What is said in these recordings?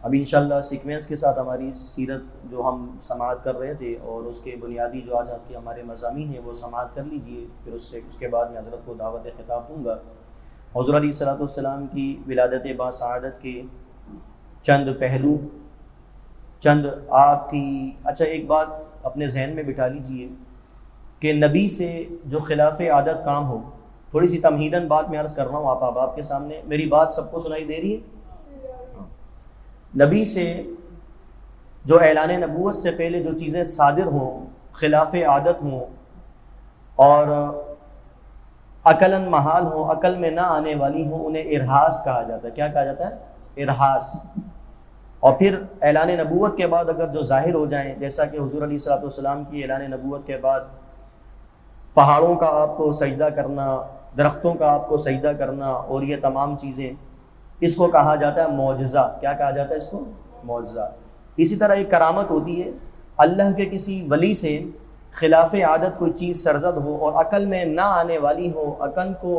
اب انشاءاللہ سیکوینس کے ساتھ ہماری سیرت جو ہم سماعت کر رہے تھے اور اس کے بنیادی جو آج کے ہمارے مضامین ہیں وہ سماعت کر لیجئے، پھر اس کے بعد میں حضرت کو دعوت خطاب دوں گا۔ حضور علیہ الصلوۃ والسلام کی ولادت باسعادت کے چند پہلو، چند آپ کی ایک بات اپنے ذہن میں بٹھا لیجئے کہ نبی سے جو خلاف عادت کام ہو، تھوڑی سی تمہیداً بات میں عرض کر رہا ہوں آپ احباب کے سامنے، میری بات سب کو سنائی دے رہی ہے؟ نبی سے جو اعلان نبوت سے پہلے جو چیزیں صادر ہوں، خلاف عادت ہوں اور عقلاً محال ہوں، عقل میں نہ آنے والی ہوں، انہیں ارہاس کہا جاتا ہے۔ کیا کہا جاتا ہے؟ ارہاس۔ اور پھر اعلان نبوت کے بعد اگر جو ظاہر ہو جائیں، جیسا کہ حضور علیہ الصلوۃ والسلام کی اعلان نبوت کے بعد پہاڑوں کا آپ کو سجدہ کرنا، درختوں کا آپ کو سجدہ کرنا اور یہ تمام چیزیں، اس کو کہا جاتا ہے معجزہ۔ کیا کہا جاتا ہے اس کو؟ معجزہ۔ اسی طرح ایک کرامت ہوتی ہے، اللہ کے کسی ولی سے خلاف عادت کوئی چیز سرزد ہو اور عقل میں نہ آنے والی ہو، عقل کو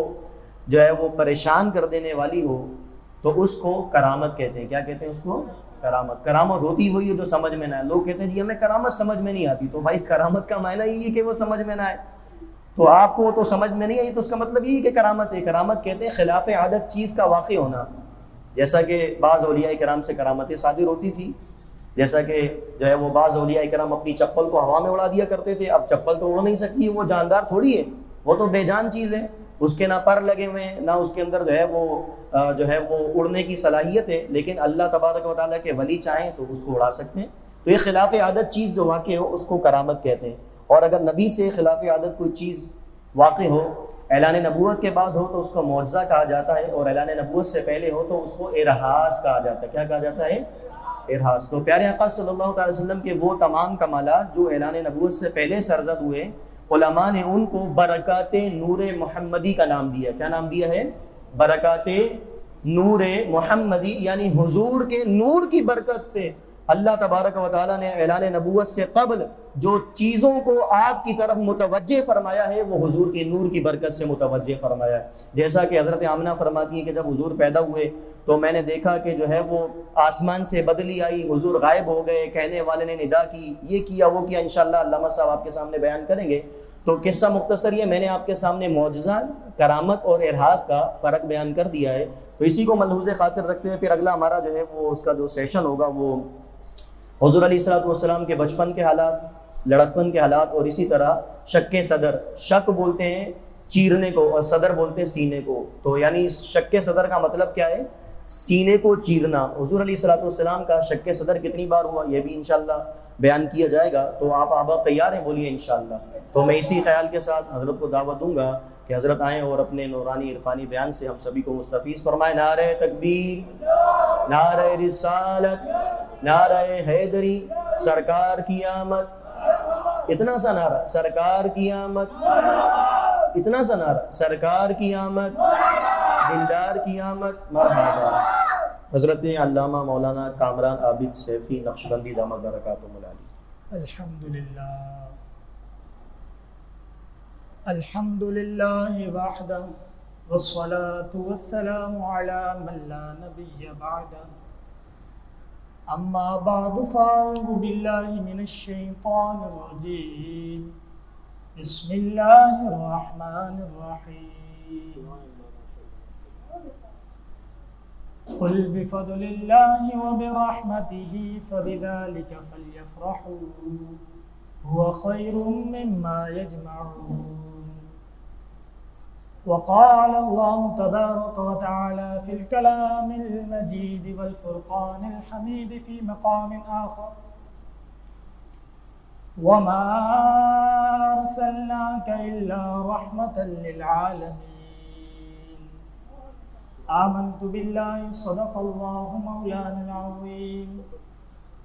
جو ہے وہ پریشان کر دینے والی ہو، تو اس کو کرامت کہتے ہیں۔ کیا کہتے ہیں اس کو؟ کرامت۔ کرامت ہوتی وہی ہے جو سمجھ میں نہ آئے۔ لوگ کہتے ہیں جی ہمیں کرامت سمجھ میں نہیں آتی، تو بھائی کرامت کا معنی یہی ہے کہ وہ سمجھ میں نہ آئے، تو آپ کو تو سمجھ میں نہیں آئی تو اس کا مطلب یہی کہ کرامت ہے۔ کرامت کہتے ہیں خلاف عادت چیز کا واقع ہونا، جیسا کہ بعض اولیاء کرام سے کرامتیں صادر ہوتی تھی، جیسا کہ جو ہے وہ بعض اولیاء کرام اپنی چپل کو ہوا میں اڑا دیا کرتے تھے۔ اب چپل تو اڑ نہیں سکتی، وہ جاندار تھوڑی ہے، وہ تو بے جان چیز ہے، اس کے نہ پر لگے ہوئے ہیں، نہ اس کے اندر جو ہے وہ اڑنے کی صلاحیت ہے، لیکن اللہ تبارک و تعالیٰ کے ولی چاہیں تو اس کو اڑا سکتے ہیں۔ تو یہ خلاف عادت چیز جو واقع ہو اس کو کرامت کہتے ہیں۔ اور اگر نبی سے خلاف عادت کوئی چیز واقع ہو، اعلان نبوت کے بعد ہو تو اس کو معجزہ کہا جاتا ہے، اور اعلان نبوت سے پہلے ہو تو اس کو ارہاس کہا جاتا ہے۔ کیا کہا جاتا ہے؟ ارہاس۔ تو پیارے آقا صلی اللہ تعالی وسلم کے وہ تمام کمالات جو اعلان نبوت سے پہلے سرزد ہوئے، علماء نے ان کو برکات نور محمدی کا نام دیا۔ کیا نام دیا ہے؟ برکات نور محمدی، یعنی حضور کے نور کی برکت سے اللہ تبارک و تعالیٰ نے اعلان نبوت سے قبل جو چیزوں کو آپ کی طرف متوجہ فرمایا ہے وہ حضور کی نور کی برکت سے متوجہ فرمایا ہے۔ جیسا کہ حضرت آمنہ فرماتی ہیں کہ جب حضور پیدا ہوئے تو میں نے دیکھا کہ جو ہے وہ آسمان سے بدلی آئی، حضور غائب ہو گئے، کہنے والے نے ندا کی، یہ کیا وہ کیا، انشاءاللہ علامہ صاحب آپ کے سامنے بیان کریں گے۔ تو قصہ مختصر یہ میں نے آپ کے سامنے معجزہ، کرامت اور ارہاس کا فرق بیان کر دیا ہے۔ تو اسی کو ملحوظ خاطر رکھتے ہوئے پھر اگلا ہمارا جو ہے وہ اس کا جو سیشن ہوگا وہ حضور علیہ الصلوۃ والسلام کے بچپن کے حالات، لڑکپن کے حالات، اور اسی طرح شک صدر، شک بولتے ہیں چیرنے کو اور صدر بولتے ہیں سینے کو۔ تو یعنی شک صدر کا مطلب کیا ہے؟ سینے کو چیرنا۔ حضور علیہ الصلوۃ والسلام کا شک صدر کتنی بار ہوا یہ بھی انشاءاللہ بیان کیا جائے گا۔ تو آپ احباب تیار ہیں؟ بولیے انشاءاللہ۔ تو میں اسی خیال کے ساتھ حضرت کو دعوت دوں گا کہ حضرت آئیں اور اپنے نورانی عرفانی بیان سے ہم سبھی کو مستفیض فرمائیں۔ نعرہ تکبیر، نعرہ رسالت، نعرہ حیدری، سرکار کی آمد، اتنا سا نعرہ، سرکار کی آمد، اتنا سا نعرہ، سرکار کی آمد، دلدار کی آمد، مرحبا۔ حضرت علامہ مولانا کامران عابد سیفی نقشبندی دامت برکاتہم العالی۔ الحمدللہ الحمدللہ وحدہ والصلاة والسلام علی من لا نبی بعدہ، اما بعد فاعوذ باللہ من الشیطان الرجیم، بسم اللہ الرحمن الرحیم، قل بفضل اللہ وبرحمتہ فبذلک فلیفرحوا هو خیر مما یجمعون۔ وقال الله تبارك وتعالى في الكلام المجيد والفرقان الحميد في مقام آخر، وما أرسلناك إلا رحمة للعالمين، آمنت بالله صدق الله مولانا العظيم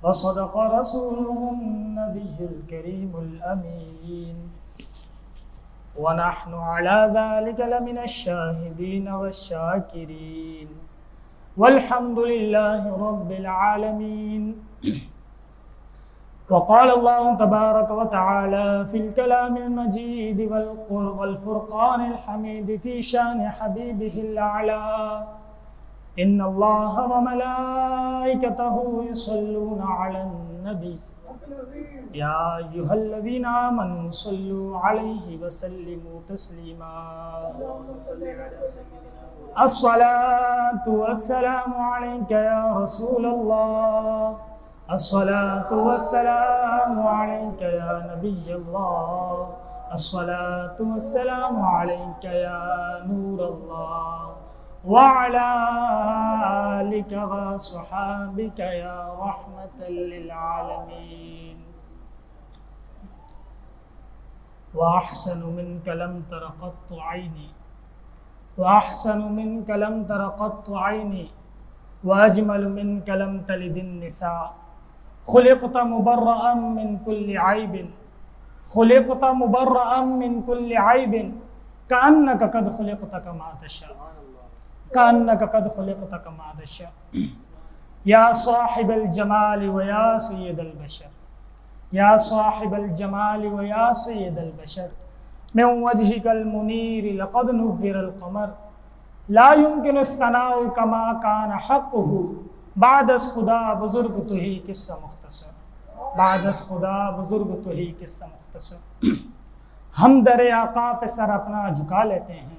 وصدق رسوله النبي الكريم الأمين، ونحن على ذلك لمن الشاهدين والشاكرين، والحمد لله رب العالمين۔ وقال الله تبارك وتعالى في الكلام المجيد والفرقان الحميد في شان حبيبه الأعلى، ان اللہ وملائکتہ یصلون علی النبی یا ایھا الذین آمنوا صلوا علیہ وسلموا تسلیما الصلاة والسلام علیک یا رسول اللہ الصلاة والسلام علیک یا نبی اللہ الصلاة والسلام علیک یا نور اللہ وعلى آلك وصحابك يا رحمة للعالمين وأحسن منك لم تر قط عيني وأحسن منك لم تر قط عيني وأجمل منك لم تلد النساء خلقت مبرأ من كل عيب خلقت مبرأ من كل عيب كأنك قد خلقت كما تشاء كأنك قد خلقت كما تشاء يا صاحب الجمال ويا سيد البشر يا صاحب الجمال ويا سيد البشر من وجهك المنير لقد نور القمر لا يمكن الثناء كما كان حقه بعد از خدا بزرگ تو ہی قصہ مختصر بعد از خدا بزرگ تو ہی قصہ مختصر ہم در آقا پہ سر اپنا جھکا لیتے ہیں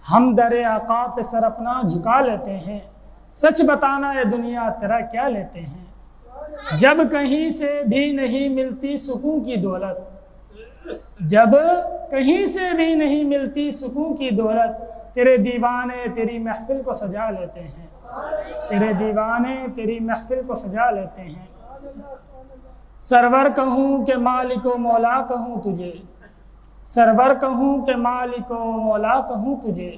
ہم در آقا پہ سر اپنا جھکا لیتے ہیں سچ بتانا یہ دنیا تیرا کیا لیتے ہیں جب کہیں سے بھی نہیں ملتی سکون کی دولت جب کہیں سے بھی نہیں ملتی سکون کی دولت تیرے دیوانے تیری محفل کو سجا لیتے ہیں تیرے دیوانے تیری محفل کو سجا لیتے ہیں سرور کہوں کہ مالک و مولا کہوں تجھے سرور کہوں کہ مالک و مولا کہوں تجھے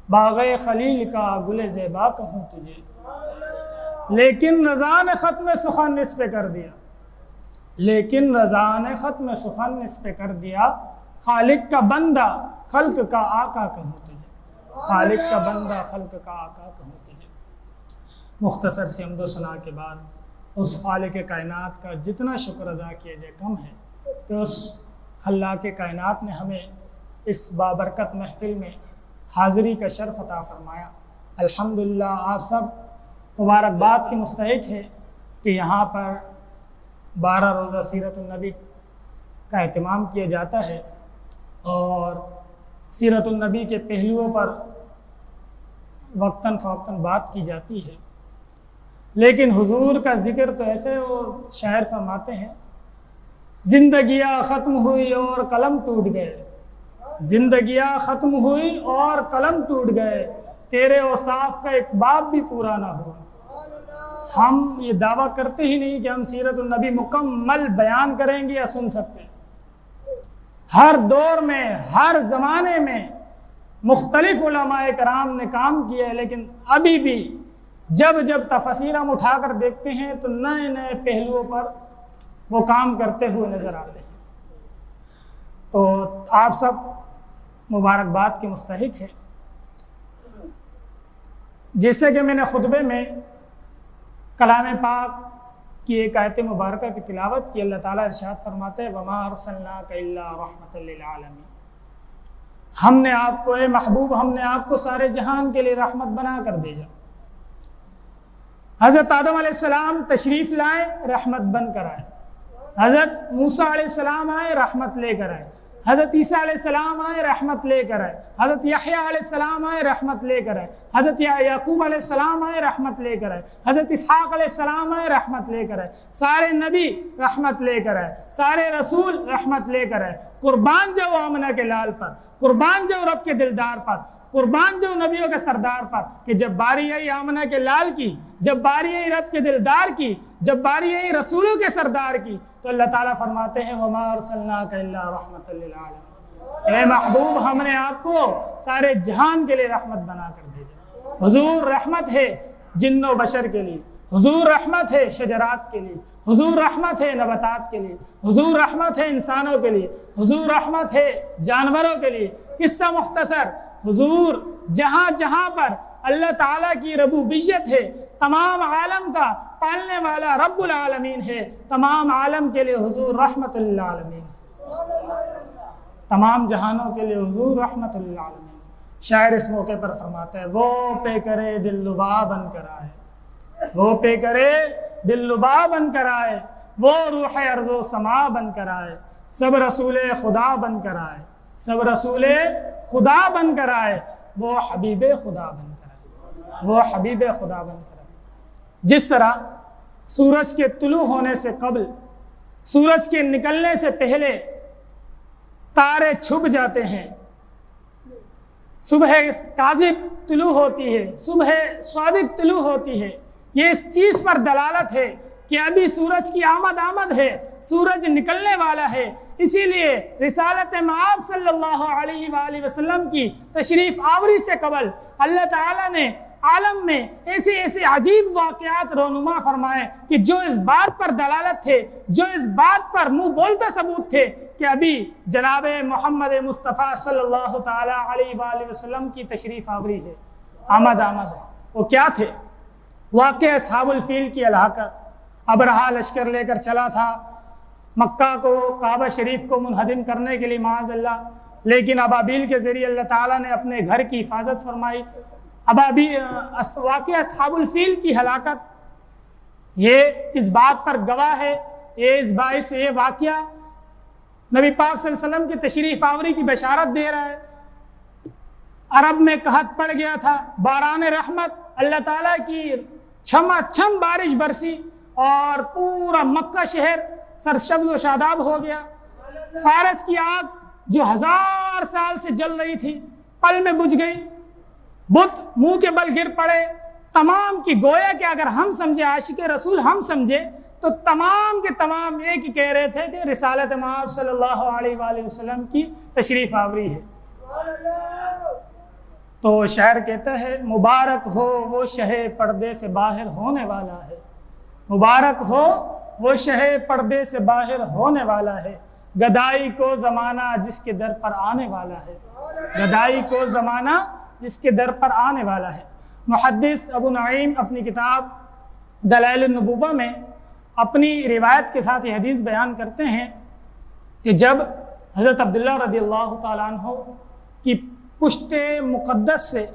باغ خلیل کا گل زیبا کہوں تجھے لیکن رضا نے ختم سخن اس پہ کر دیا لیکن رضا نے ختم سخن اس پہ کر دیا خالق کا بندہ خلق کا آقا کہوں تجھے خالق کا بندہ خلق کا آقا کہوں تجھے مختصر سی حمد و ثنا کے بعد اس خالق کائنات کا جتنا شکر ادا کیا جائے کم ہے کہ اس خلاق کائنات نے ہمیں اس بابرکت محفل میں حاضری کا شرف عطا فرمایا الحمدللہ آپ سب مبارکباد کے مستحق ہے کہ یہاں پر 12 روزہ سیرت النبی کا اہتمام کیا جاتا ہے اور سیرت النبی کے پہلوؤں پر وقتاً فوقتاً بات کی جاتی ہے لیکن حضور کا ذکر تو ایسے وہ شاعر فرماتے ہیں زندگیاں ختم ہوئی اور قلم ٹوٹ گئے زندگیاں ختم ہوئی اور قلم ٹوٹ گئے تیرے اوصاف کا ایک باب بھی پورا نہ ہوا ہم یہ دعویٰ کرتے ہی نہیں کہ ہم سیرت النبی مکمل بیان کریں گے یا سن سکتے ہیں ہر دور میں ہر زمانے میں مختلف علماء کرام نے کام کیا ہے لیکن ابھی بھی جب تفاسیر ہم اٹھا کر دیکھتے ہیں تو نئے نئے پہلوؤں پر وہ کام کرتے ہوئے نظر آتے ہیں تو آپ سب مبارکباد کے مستحق ہیں جیسے کہ میں نے خطبے میں کلام پاک کی ایک آیت مبارکہ کی تلاوت کی اللہ تعالیٰ ارشاد فرماتے ہیں وَمَا أَرْسَلْنَاكَ إِلَّا رَحْمَةً لِّلْعَالَمِينَ ہم نے آپ کو اے محبوب ہم نے آپ کو سارے جہان کے لیے رحمت بنا کر بھیجا حضرت آدم علیہ السلام تشریف لائے رحمت بن کر آئے حضرت موسیٰ علیہ السلام آئے رحمت لے کر آئے حضرت عیسیٰ علیہ السلام آئے رحمت لے کر آئے حضرت یحییٰ علیہ السلام آئے رحمت لے کر آئے حضرت یعقوب علیہ السلام آئے رحمت لے کر آئے حضرت اسحاق علیہ السلام آئے رحمت لے کر آئے سارے نبی رحمت لے کر آئے سارے رسول رحمت لے کر آئے قربان جاؤ آمنہ کے لال پر قربان جاؤ رب کے دلدار پر قربان جاؤ نبیوں کے سردار پر کہ جب باری آئی آمنہ کے لال کی جب باری آئی رب کے دلدار کی جب باری آئی رسولوں کے سردار کی تو اللہ تعالیٰ فرماتے ہیں وَمَا أَرْسَلْنَاكَ إِلَّا رَحْمَةً لِّلْعَالَمِينَ اے محبوب ہم نے آپ کو سارے جہان کے لیے رحمت بنا کر بھیجا حضور رحمت ہے جن و بشر کے لیے حضور رحمت ہے شجرات کے لیے حضور رحمت ہے نباتات کے لیے حضور رحمت ہے انسانوں کے لیے حضور رحمت ہے جانوروں کے لیے قصہ مختصر حضور جہاں جہاں پر اللہ تعالیٰ کی ربوبیت ہے تمام عالم کا پالنے والا رب العالمین ہے تمام عالم کے لیے حضور رحمت للعالمین تمام جہانوں کے لیے حضور رحمت للعالمین شاعر اس موقع پر فرماتا ہے وہ پہ کرے دل لبا بن کر آئے، وہ پہ کرے دل لبا بن کر آئے، وہ روح ارض و سما بن کر آئے، سب رسول خدا بن کر آئے، سب رسول خدا بن کر آئے، وہ حبیب خدا بن کر آئے، وہ حبیب خدا بن کر آئے۔ جس طرح سورج کے طلوع ہونے سے قبل، سورج کے نکلنے سے پہلے تارے چھپ جاتے ہیں، صبح کاذب طلوع ہوتی ہے، صبح صادق طلوع ہوتی ہے، یہ اس چیز پر دلالت ہے کہ ابھی سورج کی آمد ہے، سورج نکلنے والا ہے۔ اسی لیے رسالت مآب صلی اللہ علیہ وآلہ وسلم کی تشریف آوری سے قبل اللہ تعالیٰ نے عالم میں ایسے عجیب واقعات رونما فرمائے کہ جو اس بات پر دلالت تھے، جو اس بات پر منہ بولتا ثبوت تھے کہ ابھی جناب محمد مصطفیٰ صلی اللہ تعالیٰ علیہ وآلہ وسلم کی تشریف آوری ہے، آمد ہے۔ وہ کیا تھے؟ واقع اصحاب الفیل کی ہلاکت۔ ابرہہ لشکر لے کر چلا تھا مکہ کو، کعبہ شریف کو منہدم کرنے کے لیے معاذ اللہ، لیکن ابابیل کے ذریعے اللہ تعالیٰ نے اپنے گھر کی حفاظت فرمائی۔ واقع اصحاب الفیل کی ہلاکت یہ اس بات پر گواہ ہے، یہ واقعہ نبی پاک صلی اللہ علیہ وسلم کی تشریف آوری کی بشارت دے رہا ہے۔ عرب میں قحط پڑ گیا تھا، باران رحمت اللہ تعالیٰ کی چھما چھم بارش برسی اور پورا مکہ شہر سرسبز و شاداب ہو گیا۔ فارس کی آگ جو 1000 سال سے جل رہی تھی پل میں بجھ گئی، بت منہ کے بل گر پڑے، تمام کی گویا کہ اگر ہم سمجھے عاشق رسول ہم سمجھے تو تمام کے تمام ایک ہی کہہ رہے تھے کہ رسالت مآب صلی اللہ علیہ وآلہ وسلم کی تشریف آوری ہے۔ تو شاعر کہتا ہے مبارک ہو وہ شہ پردے سے باہر ہونے والا ہے، مبارک ہو وہ شہ پردے سے باہر ہونے والا ہے، گدائی کو زمانہ جس کے در پر آنے والا ہے، گدائی کو زمانہ جس کے در پر آنے والا ہے۔ محدث ابو نعیم اپنی کتاب دلائل النبوہ میں اپنی روایت کے ساتھ یہ حدیث بیان کرتے ہیں کہ جب حضرت عبداللہ رضی اللہ تعالیٰ عنہ کی پشت مقدس سے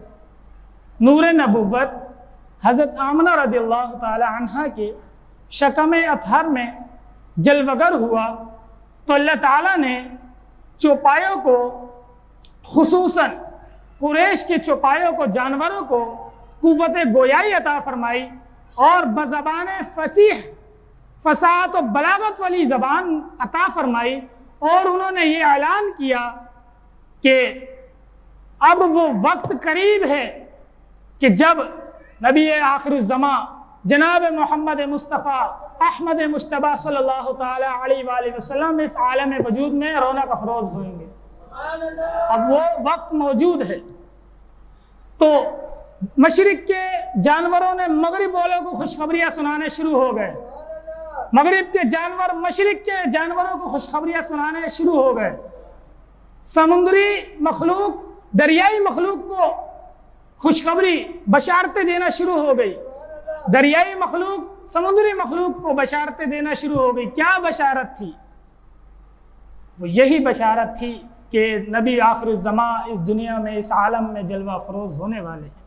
نور نبوت حضرت آمنہ رضی اللہ تعالیٰ عنہ کے شکم اطہر میں جلوگر ہوا تو اللہ تعالیٰ نے چوپایوں کو، خصوصاً قریش کے چوپایوں کو، جانوروں کو قوت گویائی عطا فرمائی اور بزبان فصیح، فصاحت و بلاغت والی زبان عطا فرمائی، اور انہوں نے یہ اعلان کیا کہ اب وہ وقت قریب ہے کہ جب نبی آخر الزمان جناب محمد مصطفیٰ احمد مجتبیٰ صلی اللہ تعالی علیہ وآلہ وسلم اس عالم وجود میں رونق افروز ہوئیں گے۔ اب وہ وقت موجود ہے۔ تو مشرق کے جانوروں نے مغرب والوں کو خوشخبریاں سنانے شروع ہو گئے، مغرب کے جانور مشرق کے جانوروں کو خوشخبریاں سنانے شروع ہو گئے، سمندری مخلوق دریائی مخلوق کو خوشخبری بشارتیں دینا شروع ہو گئی، دریائی مخلوق سمندری مخلوق کو بشارتیں دینا شروع ہو گئی۔ کیا بشارت تھی؟ وہ یہی بشارت تھی کہ نبی آخر الزمان اس دنیا میں، اس عالم میں جلوہ افروز ہونے والے ہیں۔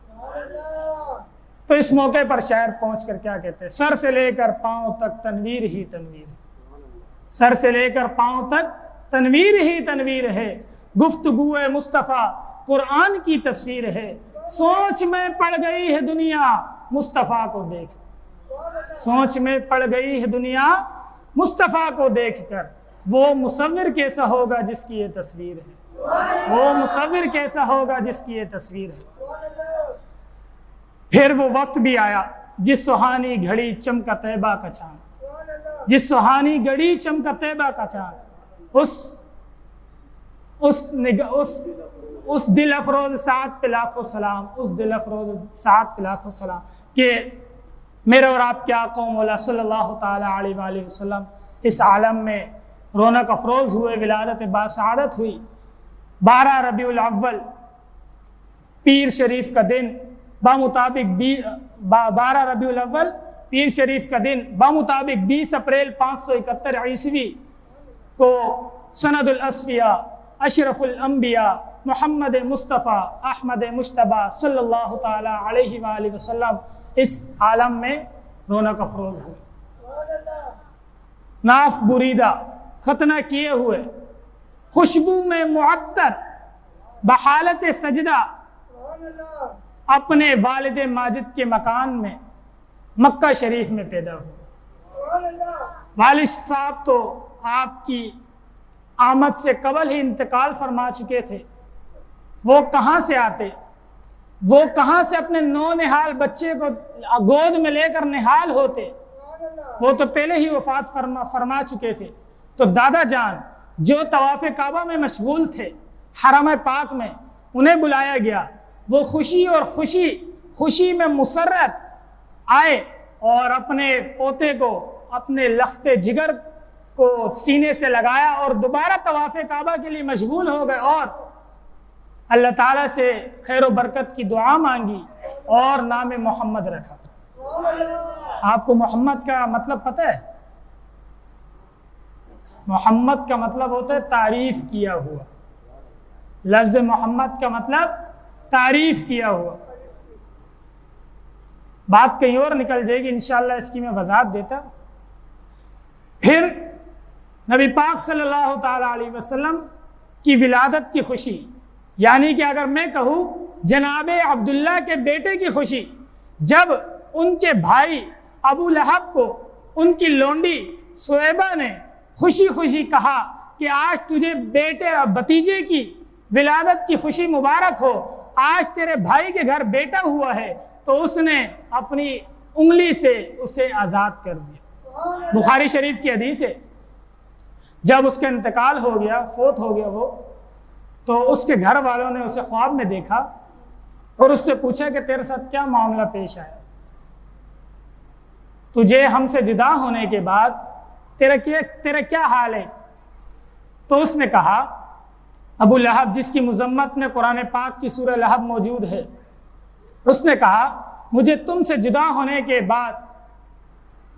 تو اس موقع پر شاعر پہنچ کر کیا کہتے ہیں؟ سر سے لے کر پاؤں تک تنویر ہی تنویر ہے، سر سے لے کر پاؤں تک تنویر ہی تنویر ہے، گفتگو مصطفیٰ قرآن کی تفسیر ہے، سوچ میں پڑ گئی ہے دنیا مصطفیٰ کو دیکھ، سوچ میں پڑ گئی ہے دنیا مصطفیٰ کو دیکھ کر، وہ مصور کیسا ہوگا جس کی یہ تصویر ہے، وہ مصور کیسا ہوگا جس کی یہ تصویر ہے۔ پھر وہ وقت بھی آیا جس سہانی گھڑی چمکا طیبہ کا چاند، جس سہانی گھڑی چمکا طیبہ کا چاند، اس دل افروز سعد پہ لاکھوں سلام، اس دل افروز سعد پہ لاکھوں سلام کہ میرے اور آپ کے آقا مولا صلی اللہ تعالی علیہ وآلہ وسلم اس عالم میں رونق افروز ہوئے، ولادت باسعادت ہوئی۔ 12 ربیع الاول پیر شریف کا دن بمطابق 12 ربیع الاول پیر شریف کا دن بمطابق 20 اپریل 571 عیسوی کو سند الاصفیاء، اشرف الانبیاء، محمد مصطفیٰ احمد مجتبیٰ صلی اللہ تعالیٰ علیہ وآلہ وسلم اس عالم میں رونق افروز ہوئے، ناف بریدہ ختنہ کیے ہوئے، خوشبو میں معطر، بحالت سجدہ اپنے والد ماجد کے مکان میں مکہ شریف میں پیدا ہوئے۔ والد صاحب تو آپ کی آمد سے قبل ہی انتقال فرما چکے تھے، وہ کہاں سے آتے، وہ کہاں سے اپنے نونہال بچے کو گود میں لے کر نہال ہوتے، وہ تو پہلے ہی وفات فرما چکے تھے۔ تو دادا جان جو طواف کعبہ میں مشغول تھے حرم پاک میں، انہیں بلایا گیا، وہ خوشی میں مسرت آئے اور اپنے پوتے کو، اپنے لخت جگر کو سینے سے لگایا اور دوبارہ طواف کعبہ کے لیے مشغول ہو گئے اور اللہ تعالیٰ سے خیر و برکت کی دعا مانگی اور نام محمد رکھا۔ آپ کو محمد کا مطلب پتہ ہے؟ محمد کا مطلب ہوتا ہے تعریف کیا ہوا، لفظ محمد کا مطلب تعریف کیا ہوا۔ بات کہیں اور نکل جائے گی، انشاءاللہ اس کی میں وضاحت دیتا۔ پھر نبی پاک صلی اللہ تعالیٰ علیہ وسلم کی ولادت کی خوشی، یعنی کہ اگر میں کہوں جناب عبداللہ کے بیٹے کی خوشی، جب ان کے بھائی ابو لہب کو ان کی لونڈی سویبہ نے خوشی خوشی کہا کہ آج تجھے بیٹے اور بھتیجے کی ولادت کی خوشی مبارک ہو، آج تیرے بھائی کے گھر بیٹا ہوا ہے، تو اس نے اپنی انگلی سے اسے آزاد کر دیا۔ بخاری شریف کی حدیث ہے، جب اس کا انتقال ہو گیا، فوت ہو گیا وہ، تو اس کے گھر والوں نے اسے خواب میں دیکھا اور اس سے پوچھا کہ تیرے ساتھ کیا معاملہ پیش آیا، تجھے ہم سے جدا ہونے کے بعد تیرا کیا حال ہے؟ تو اس نے کہا، ابو لہب جس کی مذمت میں قرآن پاک کی سورہ لہب موجود ہے، اس نے کہا مجھے تم سے جدا ہونے کے بعد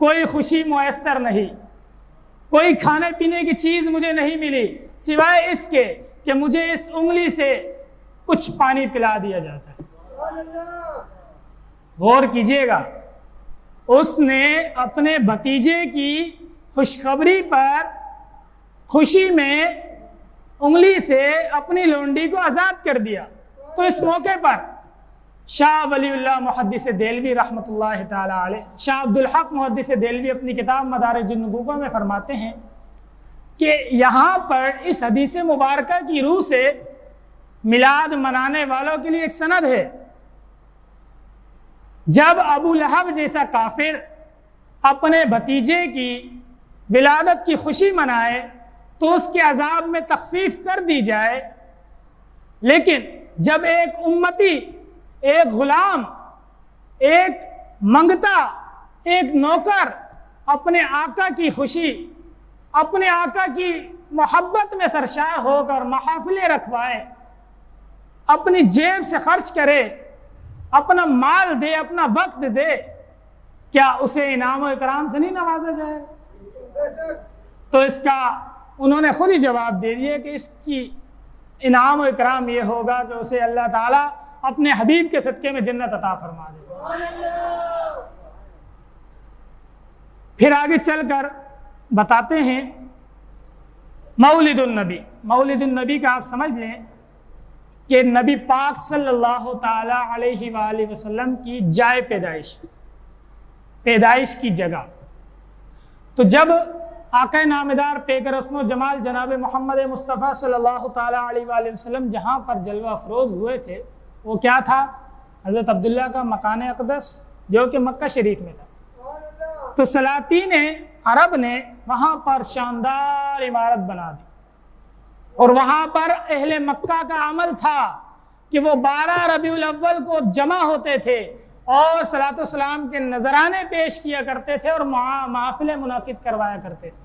کوئی خوشی میسر نہیں، کوئی کھانے پینے کی چیز مجھے نہیں ملی سوائے اس کے کہ مجھے اس انگلی سے کچھ پانی پلا دیا جاتا ہے۔ غور کیجئے گا، اس نے اپنے بھتیجے کی خوشخبری پر خوشی میں انگلی سے اپنی لونڈی کو آزاد کر دیا۔ تو اس موقع پر شاہ ولی اللہ محدث دہلوی رحمۃ اللہ تعالیٰ علیہ، شاہ عبدالحق محدث دہلوی اپنی کتاب مدارج النبوہ میں فرماتے ہیں کہ یہاں پر اس حدیث مبارکہ کی روح سے میلاد منانے والوں کے لیے ایک سند ہے۔ جب ابو لہب جیسا کافر اپنے بھتیجے کی ولادت کی خوشی منائے تو اس کے عذاب میں تخفیف کر دی جائے، لیکن جب ایک امتی، ایک غلام، ایک منگتا، ایک نوکر اپنے آقا کی خوشی، اپنے آقا کی محبت میں سرشار ہو کر محافلیں رکھوائے، اپنی جیب سے خرچ کرے، اپنا مال دے، اپنا وقت دے، کیا اسے انعام و اکرام سے نہیں نوازا جائے؟ تو اس کا انہوں نے خود ہی جواب دے دیا کہ اس کی انعام و اکرام یہ ہوگا کہ اسے اللہ تعالیٰ اپنے حبیب کے صدقے میں جنت عطا فرما دے۔ پھر آگے چل کر بتاتے ہیں مولد النبی۔ مولد النبی کا آپ سمجھ لیں کہ نبی پاک صلی اللہ تعالیٰ علیہ وآلہ وسلم کی جائے پیدائش کی جگہ۔ تو جب آقا نامدار پیک رسم و جمال جناب محمد مصطفیٰ صلی اللہ تعالیٰ علیہ وآلہ وسلم جہاں پر جلوہ افروز ہوئے تھے وہ کیا تھا؟ حضرت عبداللہ کا مکان اقدس جو کہ مکہ شریف میں تھا۔ تو سلاطین عرب نے وہاں پر شاندار عمارت بنا دی اور وہاں پر اہل مکہ کا عمل تھا کہ وہ 12 ربیع الاول کو جمع ہوتے تھے اور صلاۃ والسلام کے نذرانے پیش کیا کرتے تھے اور محافلیں منعقد کروایا کرتے تھے۔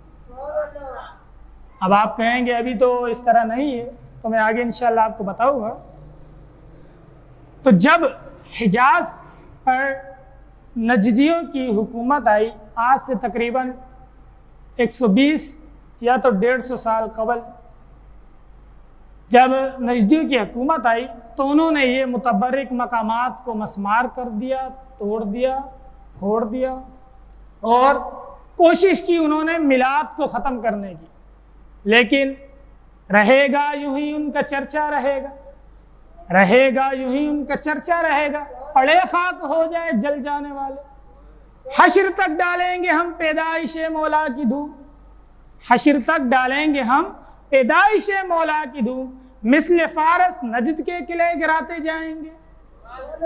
اب آپ کہیں گے ابھی تو اس طرح نہیں ہے، تو میں آگے انشاءاللہ آپ کو بتاؤں گا۔ تو جب حجاز پر نجدیوں کی حکومت آئی، آج سے تقریباً 120 یا تو 150 سال قبل، جب نجدیوں کی حکومت آئی تو انہوں نے یہ متبرک مقامات کو مسمار کر دیا، توڑ دیا، پھوڑ دیا، اور کوشش کی انہوں نے میلاد کو ختم کرنے کی، لیکن رہے گا یوں ہی ان کا چرچا رہے گا، رہے گا یوں ہی ان کا چرچا رہے گا، پڑے خاک ہو جائے جل جانے والے، حشر تک ڈالیں گے ہم پیدائش مولا کی دھوم، حشر تک ڈالیں گے ہم پیدائش مولا کی دھوم، مثل فارس نجد کے قلعے گراتے جائیں گے،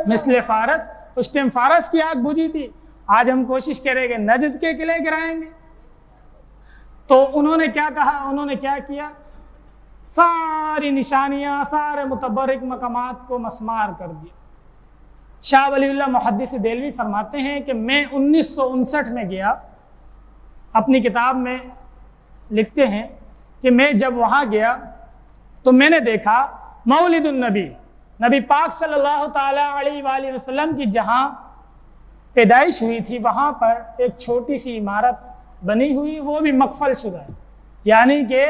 مثل فارس، اس ٹائم فارس کی آگ بجھی تھی، آج ہم کوشش کریں گے نجد کے قلعے گرائیں گے۔ تو انہوں نے کیا کہا، انہوں نے کیا کیا، ساری نشانیاں، سارے متبرک مقامات کو مسمار کر دیا۔ شاہ ولی اللہ محدث دہلوی فرماتے ہیں کہ میں 1959 میں گیا، اپنی کتاب میں لکھتے ہیں کہ میں جب وہاں گیا تو میں نے دیکھا مولد النبی، نبی پاک صلی اللہ تعالیٰ علیہ وآلہ وسلم کی جہاں پیدائش ہوئی تھی وہاں پر ایک چھوٹی سی عمارت بنی ہوئی، وہ بھی مقفل شدہ ہے، یعنی کہ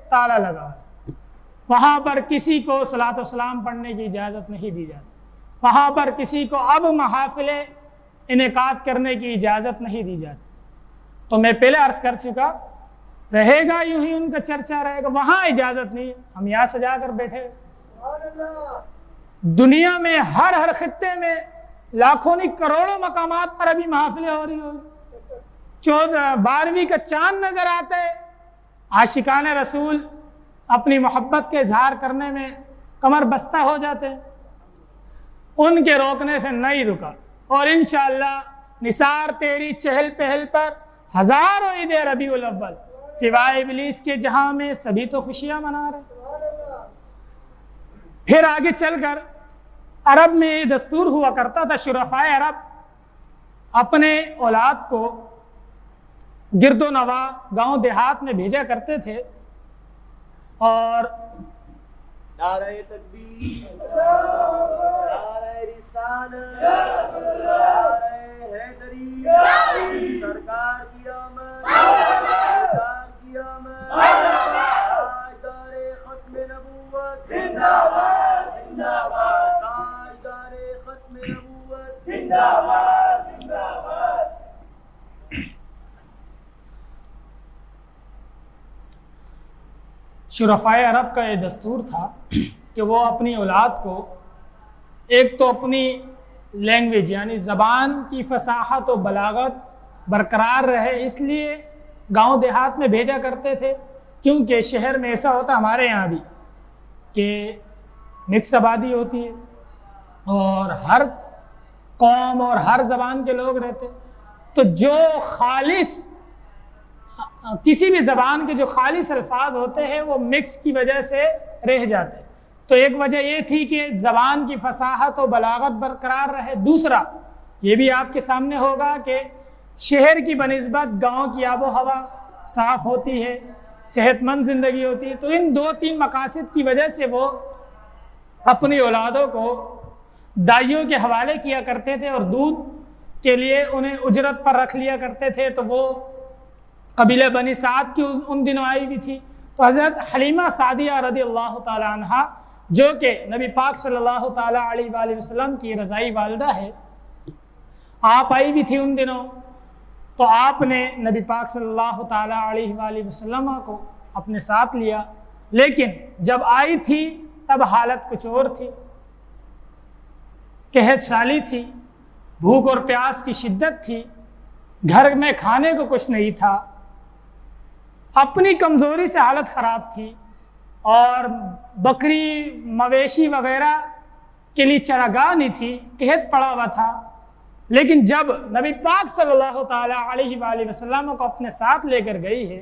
تالا لگا ہے، وہاں پر کسی کو صلاۃ و سلام پڑھنے کی اجازت نہیں دی جاتی، وہاں پر کسی کو اب محافل انعقاد کرنے کی اجازت نہیں دی جاتی۔ تو میں پہلے عرض کر چکا، رہے گا یوں ہی ان کا چرچا رہے گا، وہاں اجازت نہیں، ہم یہاں سجا کر بیٹھے۔ دنیا میں ہر خطے میں لاکھوں نہیں کروڑوں مقامات پر ابھی محافلیں ہو رہی ہوگی، 12ویں کا چاند نظر آتا ہے، عاشقان رسول اپنی محبت کے اظہار کرنے میں کمر بستہ ہو جاتے ہیں، ان کے روکنے سے نہیں رکا، اور انشاءاللہ نثار تیری چہل پہل پر ہزاروں عید ربیع الاول، سوائے ابلیس کے جہاں میں سبھی تو خوشیاں منا رہے۔ پھر آگے چل کر عرب میں یہ دستور ہوا کرتا تھا، شرفائے عرب اپنے اولاد کو گرد و نواح گاؤں دیہات میں بھیجا کرتے تھے، اور نعرہ تکبیر، نعرہ رسالت، نعرہ حیدری، سرکار کی آمد، سرکار کی آمد، تاجدار ختم نبوت زندہ باد، زندہ باد، تاجدار ختم نبوت زندہ باد، زندہ باد۔ شرفائے عرب کا یہ دستور تھا کہ وہ اپنی اولاد کو ایک تو اپنی لینگویج یعنی زبان کی فصاحت و بلاغت برقرار رہے، اس لیے گاؤں دیہات میں بھیجا کرتے تھے، کیونکہ شہر میں ایسا ہوتا ہمارے یہاں بھی کہ مکس آبادی ہوتی ہے اور ہر قوم اور ہر زبان کے لوگ رہتے، تو جو خالص کسی بھی زبان کے جو خالص الفاظ ہوتے ہیں وہ مکس کی وجہ سے رہ جاتے۔ تو ایک وجہ یہ تھی کہ زبان کی فصاحت و بلاغت برقرار رہے، دوسرا یہ بھی آپ کے سامنے ہوگا کہ شہر کی بنسبت گاؤں کی آب و ہوا صاف ہوتی ہے، صحت مند زندگی ہوتی ہے، تو ان 2-3 مقاصد کی وجہ سے وہ اپنی اولادوں کو دائیوں کے حوالے کیا کرتے تھے، اور دودھ کے لیے انہیں اجرت پر رکھ لیا کرتے تھے۔ تو وہ قبیلہ بنی سعد کی ان دنوں آئی بھی تھی، تو حضرت حلیمہ سعدیہ رضی اللہ تعالی عنہا جو کہ نبی پاک صلی اللہ تعالی علیہ وآلہ وسلم کی رضائی والدہ ہے، آپ آئی بھی تھی ان دنوں، تو آپ نے نبی پاک صلی اللہ تعالی علیہ وآلہ وسلم کو اپنے ساتھ لیا، لیکن جب آئی تھی تب حالت کچھ اور تھی، قحط سالی تھی، بھوک اور پیاس کی شدت تھی، گھر میں کھانے کو کچھ نہیں تھا، اپنی کمزوری سے حالت خراب تھی، اور بکری مویشی وغیرہ کے لیے چراگاہ نہیں تھی، قحط پڑا ہوا تھا۔ لیکن جب نبی پاک صلی اللہ تعالی علیہ وآلہ وسلم کو اپنے ساتھ لے کر گئی ہے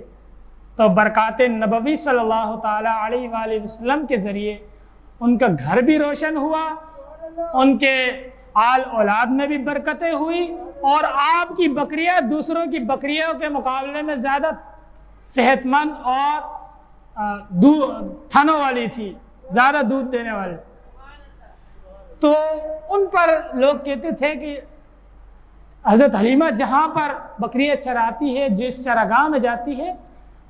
تو برکات نبوی صلی اللہ تعالی علیہ وآلہ وسلم کے ذریعے ان کا گھر بھی روشن ہوا، ان کے آل اولاد میں بھی برکتیں ہوئی، اور آپ کی بکریاں دوسروں کی بکریوں کے مقابلے میں زیادہ صحت مند اور تھنوں والی تھی، زیادہ دودھ دینے والی۔ تو ان پر لوگ کہتے تھے کہ حضرت حلیمہ جہاں پر بکریاں چراتی ہے، جس چراگاہ میں جاتی ہے،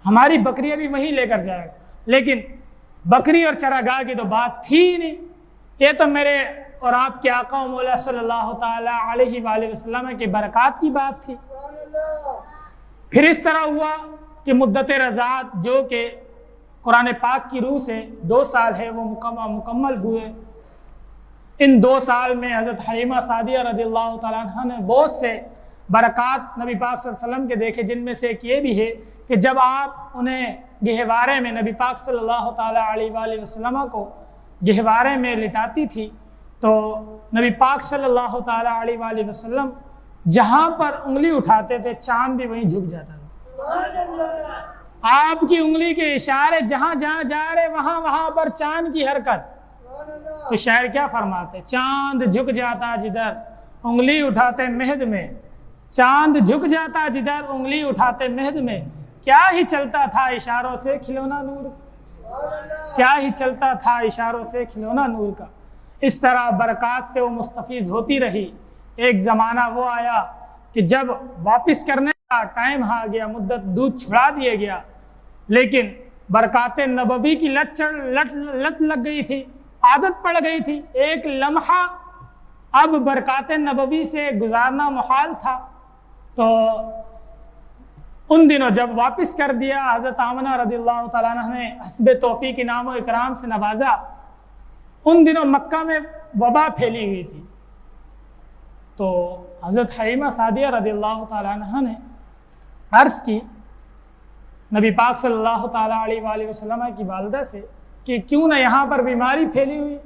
ہماری بکریاں بھی وہیں لے کر جائے گا۔ لیکن بکری اور چراگاہ کی تو بات تھی ہی نہیں، یہ تو میرے اور آپ کے آقا و مولا صلی اللہ تعالی علیہ وآلہ وسلم کے برکات کی بات تھی۔ پھر اس طرح ہوا کہ مدت رضاعت جو کہ قرآن پاک کی روح سے 2 سال ہے وہ مکمل ہوئے۔ ان 2 سال میں حضرت حلیمہ سعدیہ رضی اللہ تعالیٰ عنہ نے بہت سے برکات نبی پاک صلی اللہ علیہ وسلم کے دیکھے، جن میں سے ایک یہ بھی ہے کہ جب آپ انہیں گہوارے میں نبی پاک صلی اللہ تعالیٰ علیہ وآلہ وسلم کو گہوارے میں لٹاتی تھی تو نبی پاک صلی اللہ تعالیٰ علیہ وآلہ وسلم جہاں پر انگلی اٹھاتے تھے چاند بھی وہیں جھک جاتا تھا۔ آپ کی انگلی کے اشارے جہاں جہاں جا رہے وہاں پر چاند کی حرکت۔ تو شاعر کیا فرماتے، چاند جھک جاتا جدھر انگلی اٹھاتے مہد میں، چاند جھک جاتا جدھر انگلی اٹھاتے مہد میں، کیا ہی چلتا تھا اشاروں سے کھلونا نور کا، کیا ہی چلتا تھا اشاروں سے کھلونا نور کا۔ اس طرح برکات سے وہ مستفیض ہوتی رہی۔ ایک زمانہ وہ آیا کہ جب واپس کرنے کا ٹائم آ گیا، مدت دودھ چھڑا دیا گیا، لیکن برکات نبوی کی لت لگ گئی تھی، عادت پڑ گئی تھی، ایک لمحہ اب برکات نبوی سے گزارنا محال تھا۔ تو ان دنوں جب واپس کر دیا، حضرت آمنہ رضی اللہ تعالیٰ عنہ نے حسب توفیق انعام و اکرام سے نوازا۔ ان دنوں مکہ میں وبا پھیلی ہوئی تھی، تو حضرت حلیمہ سعدیہ رضی اللہ تعالیٰ عنہ نے عرض کی نبی پاک صلی اللہ تعالیٰ علیہ وآلہ وسلم کی والدہ سے کہ کیوں نہ یہاں پر بیماری پھیلی ہوئی،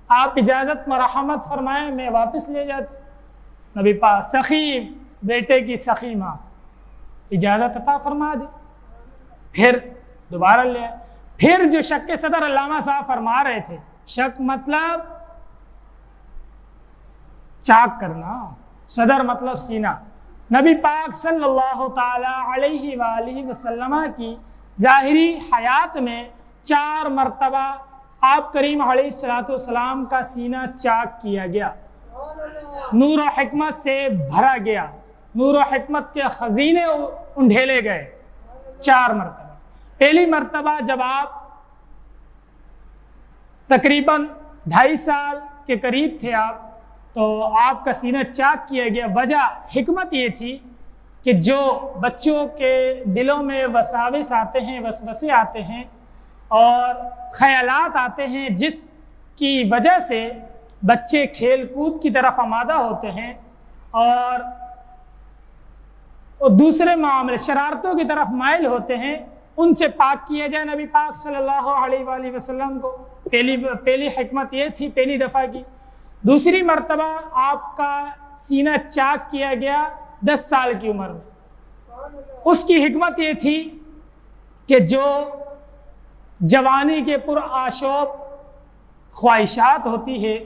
آپ اجازت مرحمت فرمائیں میں واپس لے جاتی۔ نبی پاک سخی بیٹے کی سخی ماں اجازت عطا فرما دی، پھر دوبارہ لے آئے۔ پھر جو شک صدر علامہ صاحب فرما رہے تھے، شک مطلب چاک کرنا، صدر مطلب سینہ، نبی پاک صلی اللہ تعالی علیہ وآلہ وسلم کی ظاہری حیات میں 4 مرتبہ آپ کریم علیہ السلام کا سینہ چاک کیا گیا، نور و حکمت سے بھرا گیا، نور و حکمت کے خزینے انڈھیلے گئے 4 مرتبہ۔ پہلی مرتبہ جب آپ تقریباً 2.5 سال کے قریب تھے آپ، تو آپ کا سینہ چاک کیا گیا۔ وجہ حکمت یہ تھی کہ جو بچوں کے دلوں میں وساوس آتے ہیں، وسوسے آتے ہیں اور خیالات آتے ہیں، جس کی وجہ سے بچے کھیل کود کی طرف آمادہ ہوتے ہیں اور دوسرے معاملے شرارتوں کی طرف مائل ہوتے ہیں، ان سے پاک کیا جائے نبی پاک صلی اللہ علیہ وآلہ وسلم کو۔ پہلی حکمت یہ تھی پہلی دفعہ کی۔ دوسری مرتبہ آپ کا سینہ چاک کیا گیا 10 سال کی عمر میں۔ اس کی حکمت یہ تھی کہ جو جوانی کے پرآشوب خواہشات ہوتی ہے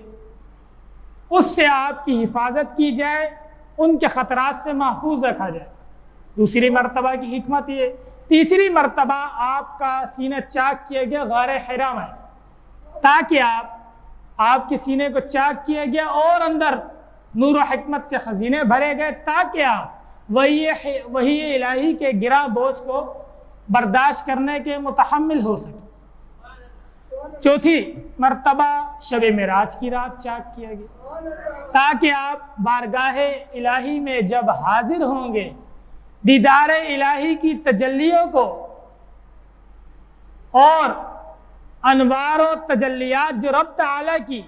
اس سے آپ کی حفاظت کی جائے، ان کے خطرات سے محفوظ رکھا جائے، دوسری مرتبہ کی حکمت یہ۔ تیسری مرتبہ آپ کا سینہ چاک کیا گیا غار حرا میں، تاکہ آپ کے سینے کو چاک کیا گیا اور اندر نور و حکمت کے خزینے بھرے گئے، تاکہ آپ وحی الہی کے گرا بوجھ کو برداشت کرنے کے متحمل ہو سکے۔ چوتھی مرتبہ شب معراج کی رات چاک کیا گیا، تاکہ آپ بارگاہ الہی میں جب حاضر ہوں گے دیدار الہی کی تجلیوں کو اور انوار و تجلیات جو رب تعالیٰ کی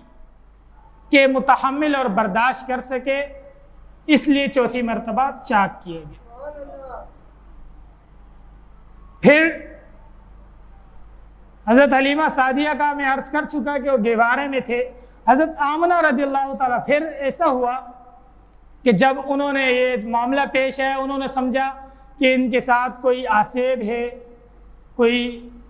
کے متحمل اور برداشت کر سکے، اس لیے چوتھی مرتبہ چاک کیے گئے۔ پھر حضرت حلیمہ سعدیہ کا میں عرض کر چکا کہ وہ گہوارے میں تھے۔ حضرت آمنہ رضی اللہ تعالیٰ، پھر ایسا ہوا کہ جب انہوں نے یہ معاملہ پیش ہے، انہوں نے سمجھا کہ ان کے ساتھ کوئی آسیب ہے،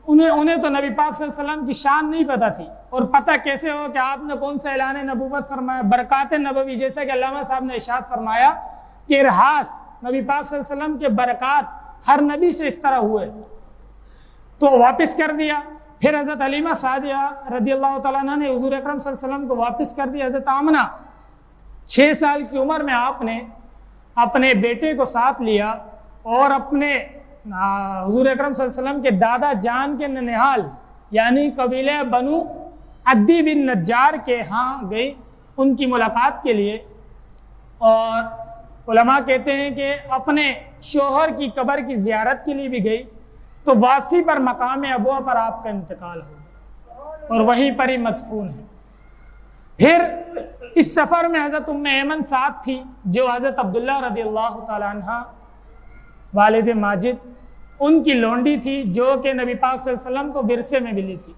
انہیں تو نبی پاک صلی اللہ علیہ وسلم کی شان نہیں پتہ تھی، اور پتہ کیسے ہو کہ آپ نے کون سا اعلان نبوت فرمایا، برکات نبوی، جیسا کہ علامہ صاحب نے ارشاد فرمایا کہ ارحاس نبی پاک صلی اللہ علیہ وسلم کے برکات ہر نبی سے اس طرح ہوئے، تو واپس کر دیا۔ پھر حضرت حلیمہ سعدیہ رضی اللہ تعالیٰ عنہ نے حضور اکرم صلی اللہ علیہ وسلم کو واپس کر دیا۔ حضرت آمنہ 6 سال کی عمر میں آپ نے اپنے بیٹے کو ساتھ لیا اور اپنے حضور اکرم صلی اللہ علیہ وسلم کے دادا جان کے ننہال یعنی قبیلہ بنو عدی بن نجار کے ہاں گئی ان کی ملاقات کے لیے، اور علماء کہتے ہیں کہ اپنے شوہر کی قبر کی زیارت کے لیے بھی گئی، تو واپسی پر مقام ابوا پر آپ کا انتقال ہو اور وہیں پر ہی مدفون ہے۔ پھر اس سفر میں حضرت ام ایمن ساتھ تھی، جو حضرت عبداللہ رضی اللہ تعالی عنہ والد ماجد ان کی لونڈی تھی، جو کہ نبی پاک صلی اللہ علیہ وسلم کو ورثے میں ملی تھی۔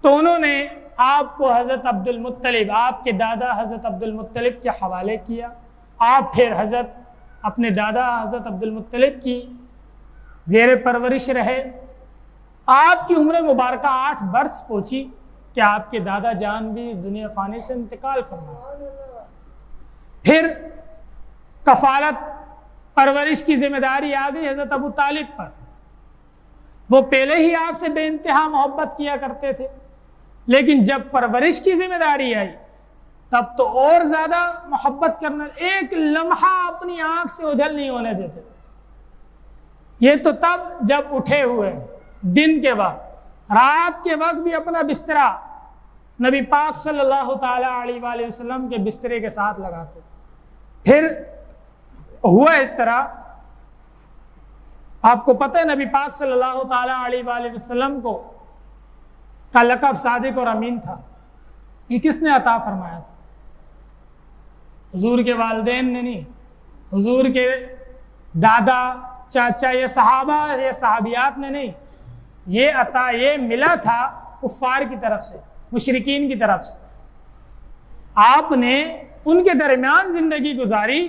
تو انہوں نے آپ کو حضرت عبد المطلب، آپ کے دادا حضرت عبد المطلب کے حوالے کیا۔ آپ پھر حضرت اپنے دادا حضرت عبد المطلب کی زیر پرورش رہے۔ آپ کی عمر مبارکہ 8 برس پہنچی کہ آپ کے دادا جان بھی دنیا فانی سے انتقال فرمائے۔ پھر کفالت پرورش کی ذمہ داری آ گئی حضرت ابو طالب پر۔ وہ پہلے ہی آپ سے بے انتہا محبت کیا کرتے تھے، لیکن جب پرورش کی ذمہ داری آئی تب تو اور زیادہ محبت کرنا، ایک لمحہ اپنی آنکھ سے اوجھل نہیں ہونے دیتے۔ یہ تو تب جب اٹھے ہوئے دن کے وقت، رات کے وقت بھی اپنا بسترا نبی پاک صلی اللہ تعالی علیہ وآلہ وسلم کے بسترے کے ساتھ لگاتے۔ پھر ہوا اس طرح، آپ کو پتہ ہے نبی پاک صلی اللہ تعالی علیہ وآلہ وسلم کو کا لقب صادق اور امین تھا۔ یہ کس نے عطا فرمایا تھا؟ حضور کے والدین نے نہیں، حضور کے دادا، چاچا یا صحابہ یا صحابیات نے نہیں، یہ عطا یہ ملا تھا کفار کی طرف سے، مشرکین کی طرف سے۔ آپ نے ان کے درمیان زندگی گزاری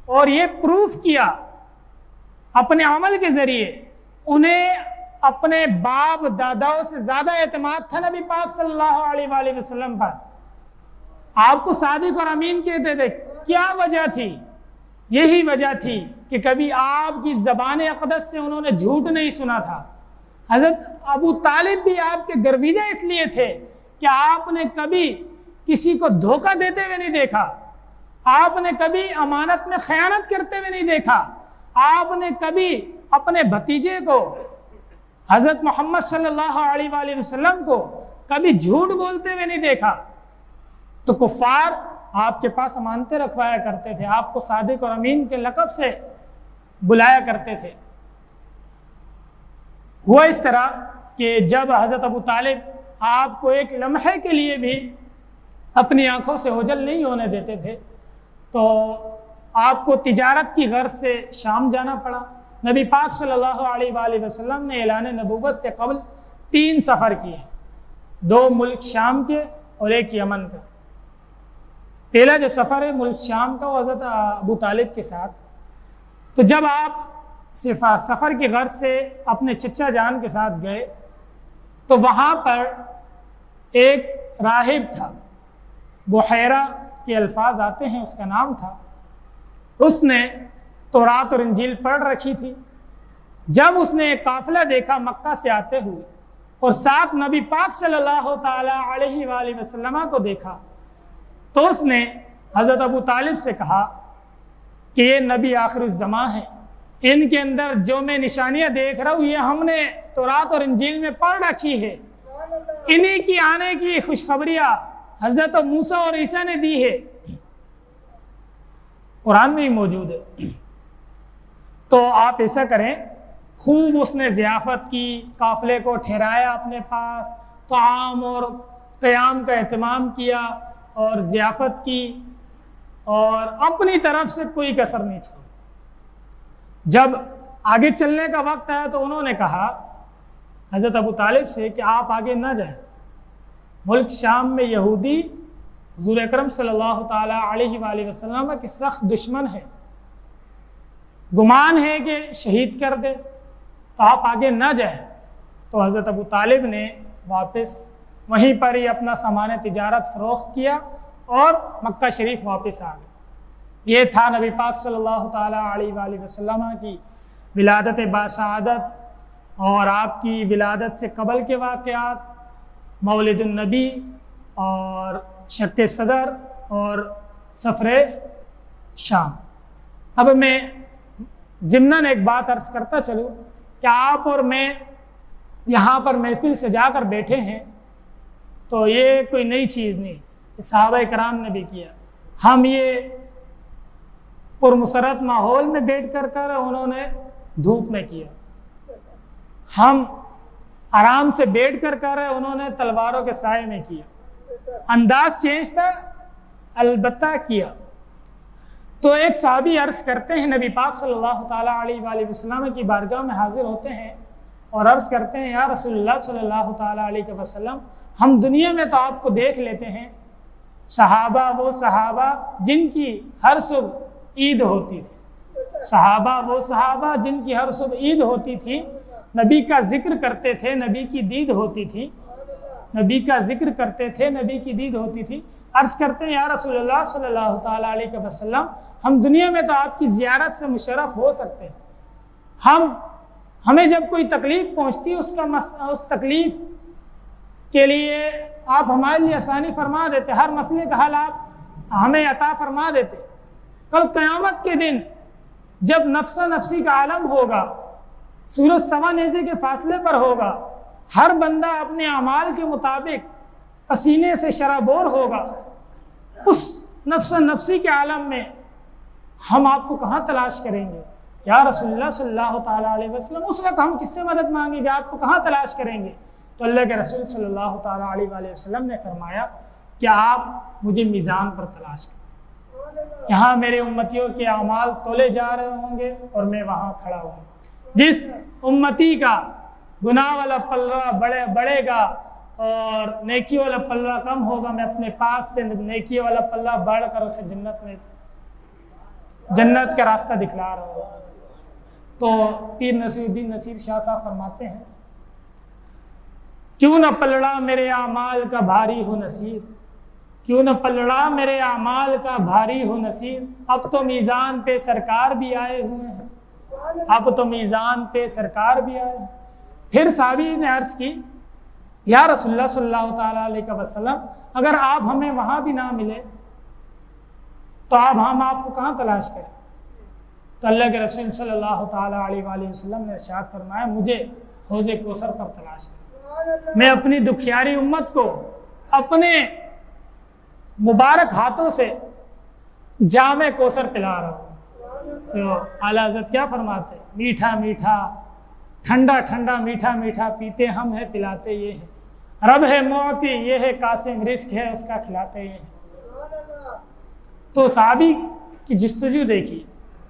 اور یہ پروف کیا اپنے عمل کے ذریعے، انہیں اپنے باپ داداؤں سے زیادہ اعتماد تھا نبی پاک صلی اللہ علیہ وآلہ وسلم پر۔ آپ کو صادق اور امین کہتے تھے، کیا وجہ تھی؟ یہی وجہ تھی کہ کبھی آپ کی زبان اقدس سے انہوں نے جھوٹ نہیں سنا تھا۔ حضرت ابو طالب بھی آپ کے گرویدہ اس لیے تھے کہ آپ نے کبھی کسی کو دھوکہ دیتے ہوئے نہیں دیکھا، آپ نے کبھی امانت میں خیانت کرتے ہوئے نہیں دیکھا، آپ نے کبھی اپنے بھتیجے کو حضرت محمد صلی اللہ علیہ وآلہ وسلم کو کبھی جھوٹ بولتے ہوئے نہیں دیکھا۔ تو کفار آپ کے پاس امانتیں رکھوایا کرتے تھے، آپ کو صادق اور امین کے لقب سے بلایا کرتے تھے۔ ہوا اس طرح کہ جب حضرت ابو طالب آپ کو ایک لمحے کے لیے بھی اپنی آنکھوں سے اوجھل نہیں ہونے دیتے تھے، تو آپ کو تجارت کی غرض سے شام جانا پڑا۔ نبی پاک صلی اللہ علیہ وآلہ وسلم نے اعلان نبوت سے قبل 3 سفر کیے، 2 ملک شام کے اور 1 یمن کا۔ پہلا جو سفر ہے ملک شام کا، وہ حضرت ابو طالب کے ساتھ۔ تو جب آپ سفر کی غرض سے اپنے چچا جان کے ساتھ گئے تو وہاں پر ایک راہب تھا، بحیرہ کے الفاظ آتے ہیں، اس کا نام تھا۔ اس نے تورات اور انجیل پڑھ رکھی تھی۔ جب اس نے ایک قافلہ دیکھا مکہ سے آتے ہوئے اور ساتھ نبی پاک صلی اللہ تعالی علیہ وآلہ وسلم کو دیکھا، تو اس نے حضرت ابو طالب سے کہا کہ یہ نبی آخر الزمان ہیں، ان کے اندر جو میں نشانیاں دیکھ رہا ہوں یہ ہم نے تورات اور انجیل میں پڑھ رکھی ہے، انہی کی آنے کی خوشخبریاں حضرت موسیٰ اور عیسیٰ نے دی ہے، قرآن میں ہی موجود ہے۔ تو آپ ایسا کریں، خوب اس نے ضیافت کی، قافلے کو ٹھہرایا اپنے پاس، طعام اور قیام کا اہتمام کیا اور ضیافت کی، اور اپنی طرف سے کوئی کسر نہیں چھوڑی۔ جب آگے چلنے کا وقت آیا تو انہوں نے کہا حضرت ابو طالب سے کہ آپ آگے نہ جائیں، ملک شام میں یہودی حضور اکرم صلی اللہ تعالی علیہ وآلہ وسلم کے سخت دشمن ہے، گمان ہے کہ شہید کر دے، تو آپ آگے نہ جائیں۔ تو حضرت ابو طالب نے واپس وہیں پر ہی اپنا سامان تجارت فروخت کیا اور مکہ شریف واپس آ گئے۔ یہ تھا نبی پاک صلی اللہ تعالی علیہ وآلہ وسلم کی ولادت باسعادت اور آپ کی ولادت سے قبل کے واقعات، مولد النبی اور شق صدر اور سفر شام۔ اب میں ضمناً ایک بات عرض کرتا چلوں کہ آپ اور میں یہاں پر محفل سے جا کر بیٹھے ہیں تو یہ کوئی نئی چیز نہیں، صحابہ کرام نے بھی کیا۔ ہم یہ پرمسرت ماحول میں بیٹھ کر انہوں نے دھوپ میں کیا، ہم آرام سے بیٹھ کر انہوں نے تلواروں کے سائے میں کیا۔ انداز چینج تھا البتہ کیا۔ تو ایک صحابی عرض کرتے ہیں، نبی پاک صلی اللہ تعالیٰ علیہ وآلہ وسلم کی بارگاہ میں حاضر ہوتے ہیں اور عرض کرتے ہیں، یا رسول اللہ صلی اللہ تعالیٰ علیہ وسلم، ہم دنیا میں تو آپ کو دیکھ لیتے ہیں، صحابہ وہ صحابہ جن کی ہر صبح عید ہوتی تھی، صحابہ وہ صحابہ جن کی ہر صبح عید ہوتی تھی، نبی کا ذکر کرتے تھے، نبی کی دید ہوتی تھی، نبی کا ذکر کرتے تھے، نبی کی دید ہوتی تھی۔ عرض کرتے ہیں، یا رسول اللہ صلی اللہ تعالیٰ علیہ وسلم، ہم دنیا میں تو آپ کی زیارت سے مشرف ہو سکتے ہیں، ہمیں جب کوئی تکلیف پہنچتی اس تکلیف کے لیے آپ ہمارے لیے آسانی فرما دیتے، ہر مسئلے کا حل آپ ہمیں عطا فرما دیتے۔ کل قیامت کے دن جب نفس نفسی کا عالم ہوگا، سورج سوا نیزے کے فاصلے پر ہوگا، ہر بندہ اپنے اعمال کے مطابق پسینے سے شرابور ہوگا، اس نفس نفسی کے عالم میں ہم آپ کو کہاں تلاش کریں گے یا رسول اللہ صلی اللہ تعالیٰ علیہ وسلم؟ اس وقت ہم کس سے مدد مانگیں گے؟ آپ کو کہاں تلاش کریں گے؟ تو اللہ کے رسول صلی اللہ تعالیٰ علیہ وآلہ وسلم نے فرمایا کہ آپ مجھے میزان پر تلاش کریں، یہاں میرے امتیوں کے اعمال تولے جا رہے ہوں گے اور میں وہاں کھڑا ہوں۔ جس امتی کا گناہ والا پلہ بڑھے گا اور نیکی والا پلہ کم ہوگا، میں اپنے پاس سے نیکی والا پلہ بڑھ کر اسے جنت کا راستہ دکھلا رہا ہوں۔ تو پیر نصیر الدین نصیر شاہ صاحب فرماتے ہیں، کیوں نہ پلڑا میرے اعمال کا بھاری ہو نصیر، کیوں نہ پلڑا میرے اعمال کا بھاری ہو نصیر، اب تو میزان پہ سرکار بھی آئے ہوئے ہیں، اب تو میزان پہ سرکار بھی آئے ہیں۔ پھر صحابی نے عرض کی، یا رسول اللہ صلی اللہ تعالیٰ علیہ وسلم، اگر آپ ہمیں وہاں بھی نہ ملے تو ہم آپ کو کہاں تلاش کریں؟ تو اللہ کے رسول صلی اللہ تعالیٰ علیہ وآلہ وسلم نے ارشاد فرمایا، مجھے حوض کوثر پر تلاش کریں، میں اپنی دکھیاری امت کو اپنے مبارک ہاتھوں سے جام کوثر پلا رہا ہوں۔ تو اعلیٰ حضرت کیا فرماتے ہیں، میٹھا میٹھا ٹھنڈا ٹھنڈا میٹھا میٹھا پیتے ہم ہیں پلاتے یہ ہیں، رب ہے موتی یہ ہے قاسم، رزق ہے اس کا کھلاتے یہ ہیں۔ تو صحابی کی جستجو دیکھی،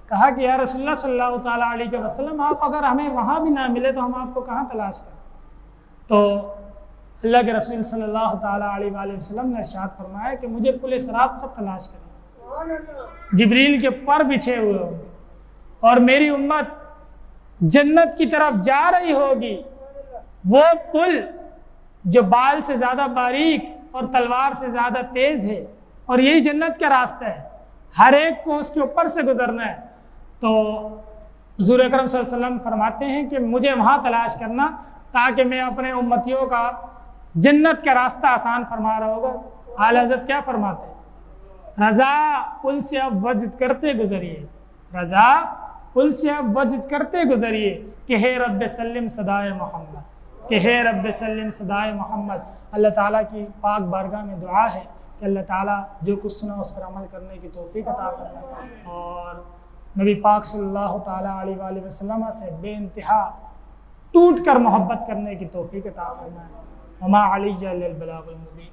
کہا کہ یا رسول اللہ صلی اللہ تعالیٰ علیہ وسلم، آپ اگر ہمیں وہاں بھی نہ ملے تو ہم آپ کو کہاں تلاش کریں؟ تو اللہ کے رسول صلی اللہ تعالیٰ علیہ وآلہ وسلم نے ارشاد فرمایا کہ مجھے پل صراط پر تلاش کریں، جبریل کے پر بچھے ہوئے ہوں اور میری امت جنت کی طرف جا رہی ہوگی، وہ پل جو بال سے زیادہ باریک اور تلوار سے زیادہ تیز ہے، اور یہی جنت کا راستہ ہے، ہر ایک کو اس کے اوپر سے گزرنا ہے۔ تو حضور اکرم صلی اللہ علیہ وسلم فرماتے ہیں کہ مجھے وہاں تلاش کرنا تاکہ میں اپنے امتیوں کا جنت کا راستہ آسان فرما رہا ہوگا۔ اعلیٰ حضرت کیا فرماتے ہیں، رضا پل سے اب وجد کرتے گزریے، رضا پل سے اب وجد کرتے گزریے، کہ ہے رب سلم صدائے محمد، کہ ہے رب سلم صدائے محمد۔ اللہ تعالیٰ کی پاک بارگاہ میں دعا ہے کہ اللہ تعالیٰ جو کچھ سنا اس پر عمل کرنے کی توفیق عطا فرمائے، اور نبی پاک صلی اللہ تعالیٰ علیہ وآلہ وسلم سے بے انتہا ٹوٹ کر محبت کرنے کی توفیق عطا فرمائے۔ وما علیہ الا البلاغ المبین۔